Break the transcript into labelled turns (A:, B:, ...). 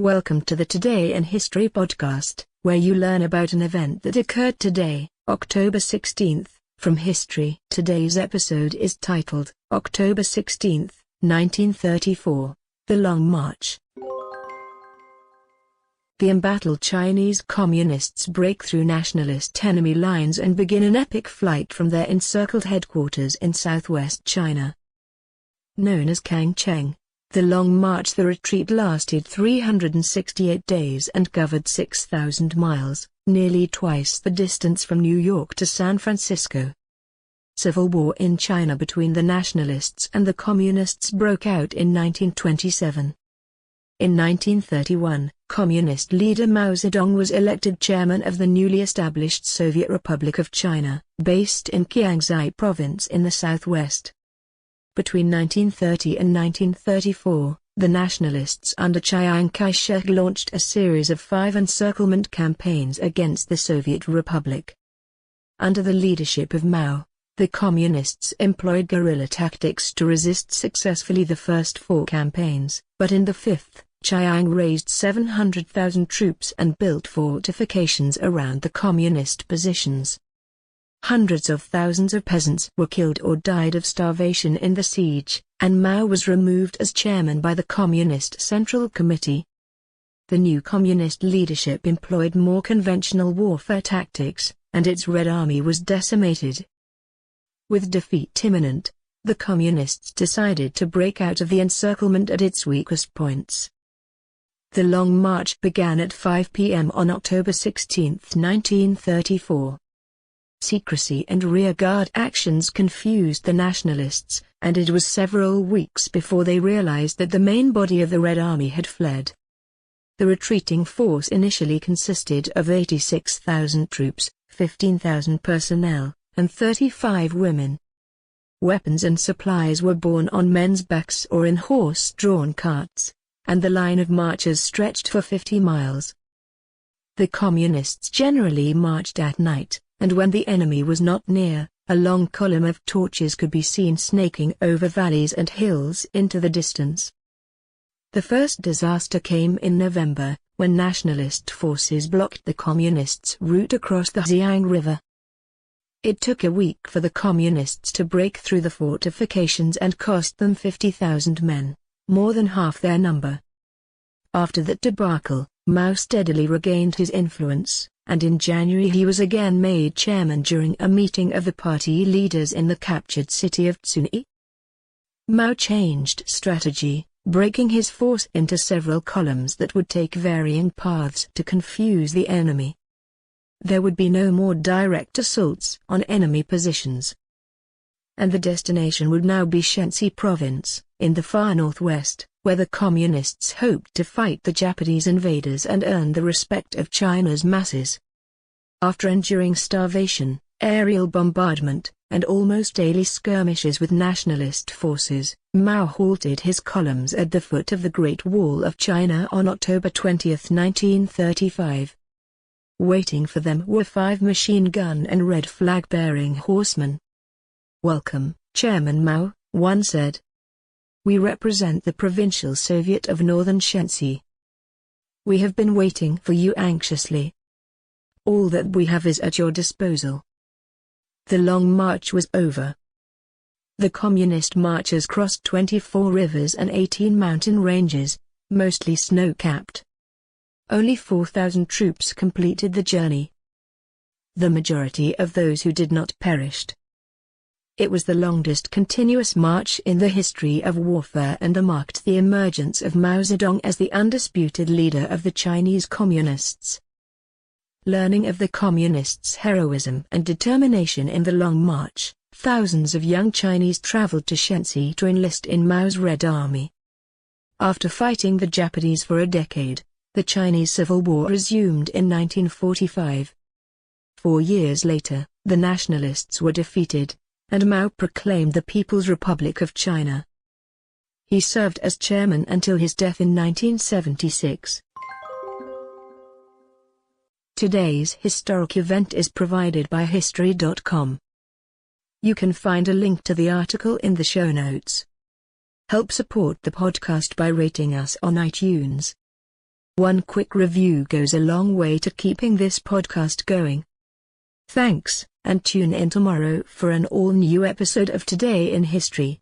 A: Welcome to the Today in History podcast, where you learn about an event that occurred today, October 16th, from history. Today's episode is titled, October 16th, 1934, The Long March. The embattled Chinese communists break through nationalist enemy lines and begin an epic flight from their encircled headquarters in southwest China. Known as Ch'ang Cheng, the Long March. The retreat lasted 368 days and covered 6,000 miles, nearly twice the distance from New York to San Francisco. Civil war in China between the Nationalists and the Communists broke out in 1927. In 1931, Communist leader Mao Zedong was elected chairman of the newly established Soviet Republic of China, based in Jiangxi province in the southwest. Between 1930 and 1934, the Nationalists under Chiang Kai-shek launched a series of 5 encirclement campaigns against the Soviet Republic. Under the leadership of Mao, the Communists employed guerrilla tactics to resist successfully the first 4 campaigns, but in the 5th, Chiang raised 700,000 troops and built fortifications around the Communist positions. Hundreds of thousands of peasants were killed or died of starvation in the siege, and Mao was removed as chairman by the Communist Central Committee. The new Communist leadership employed more conventional warfare tactics, and its Red Army was decimated. With defeat imminent, the Communists decided to break out of the encirclement at its weakest points. The Long March began at 5 p.m. on October 16, 1934. Secrecy and rearguard actions confused the Nationalists, and it was several weeks before they realized that the main body of the Red Army had fled. The retreating force initially consisted of 86,000 troops, 15,000 personnel, and 35 women. Weapons and supplies were borne on men's backs or in horse-drawn carts, and the line of marchers stretched for 50 miles. The Communists generally marched at night, and when the enemy was not near, a long column of torches could be seen snaking over valleys and hills into the distance. The first disaster came in November, when Nationalist forces blocked the Communists' route across the Jiang River. It took a week for the Communists to break through the fortifications and cost them 50,000 men, more than half their number. After that debacle, Mao steadily regained his influence, and in January he was again made chairman during a meeting of the party leaders in the captured city of Zunyi. Mao changed strategy, breaking his force into several columns that would take varying paths to confuse the enemy. There would be no more direct assaults on enemy positions, and the destination would now be Jiangxi province, in the far northwest, where the Communists hoped to fight the Japanese invaders and earn the respect of China's masses. After enduring starvation, aerial bombardment, and almost daily skirmishes with Nationalist forces, Mao halted his columns at the foot of the Great Wall of China on October 20, 1935. Waiting for them were 5 machine gun and red flag-bearing horsemen. "Welcome, Chairman Mao," one said. "We represent the Provincial Soviet of Northern Jiangxi. We have been waiting for you anxiously. All that we have is at your disposal." The Long March was over. The Communist marchers crossed 24 rivers and 18 mountain ranges, mostly snow-capped. Only 4,000 troops completed the journey. The majority of those who did not perished. It was the longest continuous march in the history of warfare and marked the emergence of Mao Zedong as the undisputed leader of the Chinese Communists. Learning of the Communists' heroism and determination in the Long March, thousands of young Chinese traveled to Jiangxi to enlist in Mao's Red Army. After fighting the Japanese for a decade, the Chinese Civil War resumed in 1945. 4 years later, the Nationalists were defeated, and Mao proclaimed the People's Republic of China. He served as chairman until his death in 1976. Today's historic event is provided by History.com. You can find a link to the article in the show notes. Help support the podcast by rating us on iTunes. One quick review goes a long way to keeping this podcast going. Thanks, and tune in tomorrow for an all-new episode of Today in History.